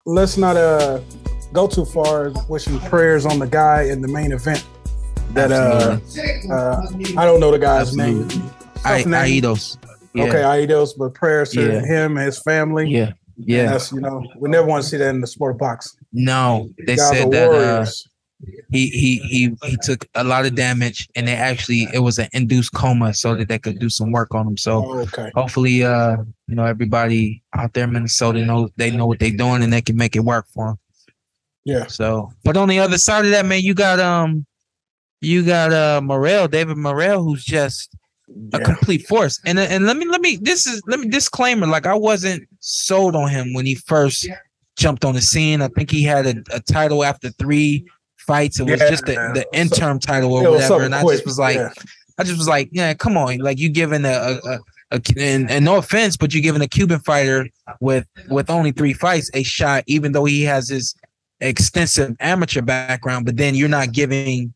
let's not go too far wishing prayers on the guy in the main event. That I don't know the guy's name. Aidos. Yeah. Okay, Aidos, but prayers to him and his family. Yeah. And that's, we never want to see that in the sport of boxing. No, they said that he took a lot of damage, and it was an induced coma, so that they could do some work on him. So hopefully, everybody out there in Minnesota know what they're doing, and they can make it work for him. Yeah. So, but on the other side of that, man, you got Morrell, David Morrell, who's just a complete force. And let me disclaimer, like, I wasn't sold on him when he first jumped on the scene. I think he had a title after 3 fights. It was just the interim title or whatever. And I just was like, yeah, come on. Like, you giving and no offense, but you're giving a Cuban fighter with only 3 fights a shot, even though he has his extensive amateur background, but then you're not giving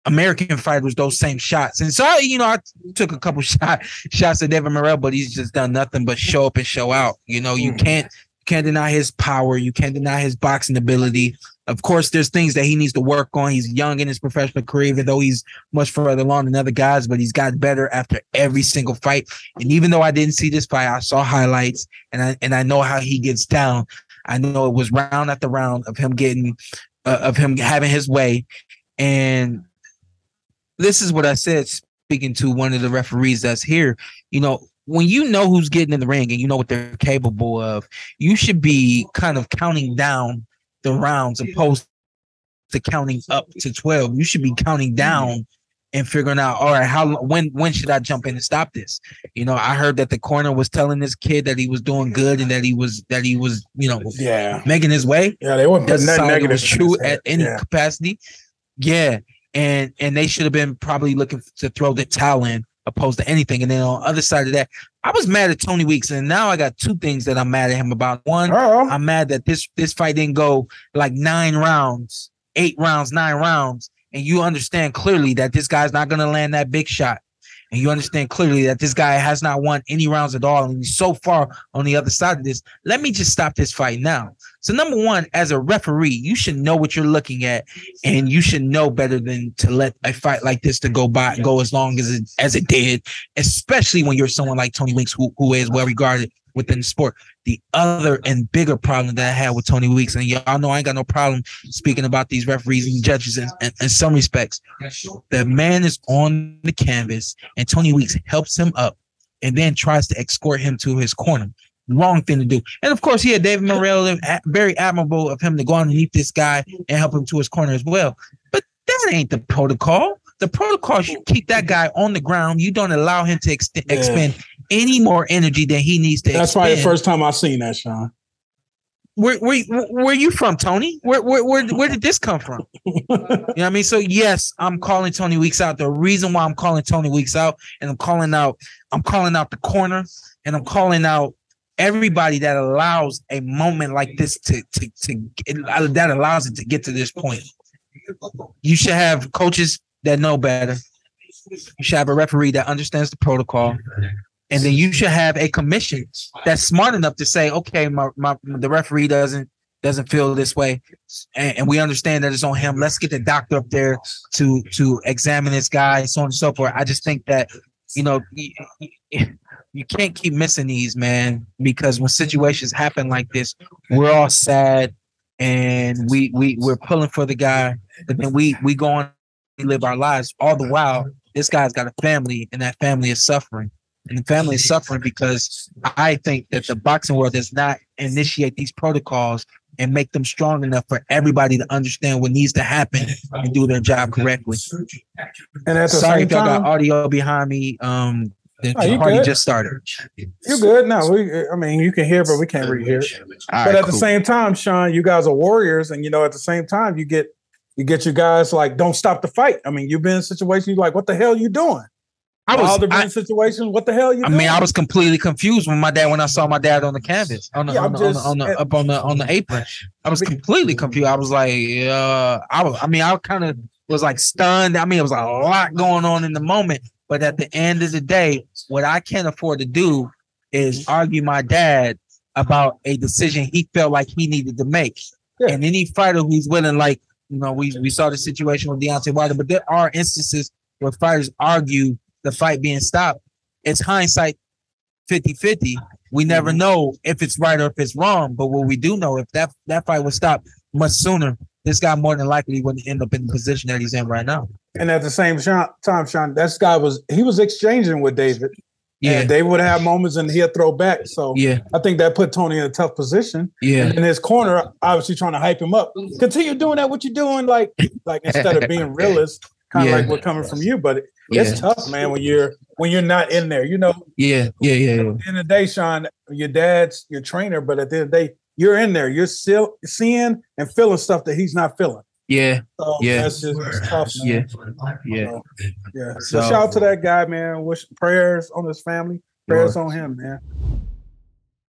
American fighters those same shots. And so, I took a couple shots at David Morrell, but he's just done nothing but show up and show out. You can't deny his power. You can't deny his boxing ability. Of course, there's things that he needs to work on. He's young in his professional career, even though he's much further along than other guys, but he's got better after every single fight. And even though I didn't see this fight, I saw highlights, and I know how he gets down. I know it was round after round of him having his way. And this is what I said, speaking to one of the referees that's here. When you know who's getting in the ring and you know what they're capable of, you should be kind of counting down the rounds opposed to counting up to 12. You should be counting down and figuring out, all right, when should I jump in and stop this? I heard that the corner was telling this kid that he was doing good and that he was making his way. Yeah, they weren't putting that negative. It was true at any capacity. Yeah. And they should have been probably looking to throw the towel in opposed to anything. And then on the other side of that, I was mad at Tony Weeks, and now I got 2 things that I'm mad at him about. One, I'm mad that this fight didn't go like 9 rounds, 8 rounds, 9 rounds, and you understand clearly that this guy's not going to land that big shot. And you understand clearly that this guy has not won any rounds at all, and he's so far on the other side of this. Let me just stop this fight now. So number one, as a referee, you should know what you're looking at, and you should know better than to let a fight like this to go as long as it did, especially when you're someone like Tony Weeks, who is well regarded within the sport. The other and bigger problem that I had with Tony Weeks, and y'all know I ain't got no problem speaking about these referees and judges in some respects. The man is on the canvas, and Tony Weeks helps him up and then tries to escort him to his corner. Wrong thing to do. And of course, David Morrell, very admirable of him to go underneath this guy and help him to his corner as well. But that ain't the protocol. The protocol is you keep that guy on the ground. You don't allow him to expend any more energy than he needs to. That's probably the first time I've seen that, Shawn. Where you from, Tony? Where did this come from? You know what I mean? So yes, I'm calling Tony Weeks out. The reason why I'm calling Tony Weeks out, and I'm calling out the corner, and I'm calling out everybody that allows a moment like this that allows it to get to this point. You should have coaches that know better. You should have a referee that understands the protocol. And then you should have a commission that's smart enough to say, okay, the referee doesn't feel this way, and we understand that it's on him. Let's get the doctor up there to examine this guy, so on and so forth. I just think that you can't keep missing these, man, because when situations happen like this, we're all sad and we're pulling for the guy, but then we go on and live our lives. All the while, this guy's got a family, and that family is suffering. And the family is suffering because I think that the boxing world does not initiate these protocols and make them strong enough for everybody to understand what needs to happen and do their job correctly. And at the Sorry if y'all got audio behind me. The party just started. You're good. No, you can hear, but we can't really hear. But at the same time, Shawn, you guys are warriors, and at the same time, you get you guys like, don't stop the fight. I mean, you've been in situations like, what the hell are you doing? In situations, what the hell you doing? I was completely confused when I saw my dad on the canvas, on the apron. I was completely confused. I was like, I kind of was like stunned. I mean, it was a lot going on in the moment. But at the end of the day, what I can't afford to do is argue my dad about a decision he felt like he needed to make. Yeah. And any fighter who's willing, like, we saw the situation with Deontay Wilder, but there are instances where fighters argue the fight being stopped. It's hindsight 50-50. We never know if it's right or if it's wrong, but what we do know, if that fight was stopped much sooner, this guy more than likely wouldn't end up in the position that he's in right now. And at the same time, Sean, this guy was exchanging with David. Yeah. And David would have moments and he'll throw back. So I think that put Tony in a tough position. Yeah. And in his corner, obviously trying to hype him up. Continue doing that, what you're doing, like instead of being realist, kind of like we're coming from you. But it's tough, man, when you're not in there, Yeah. At the end of the day, Sean, your dad's your trainer, but at the end of the day, you're in there. You're still seeing and feeling stuff that he's not feeling. Yeah. So that's just tough, man. Yeah. So shout out to that guy, man. Wish prayers on his family, prayers on him, man.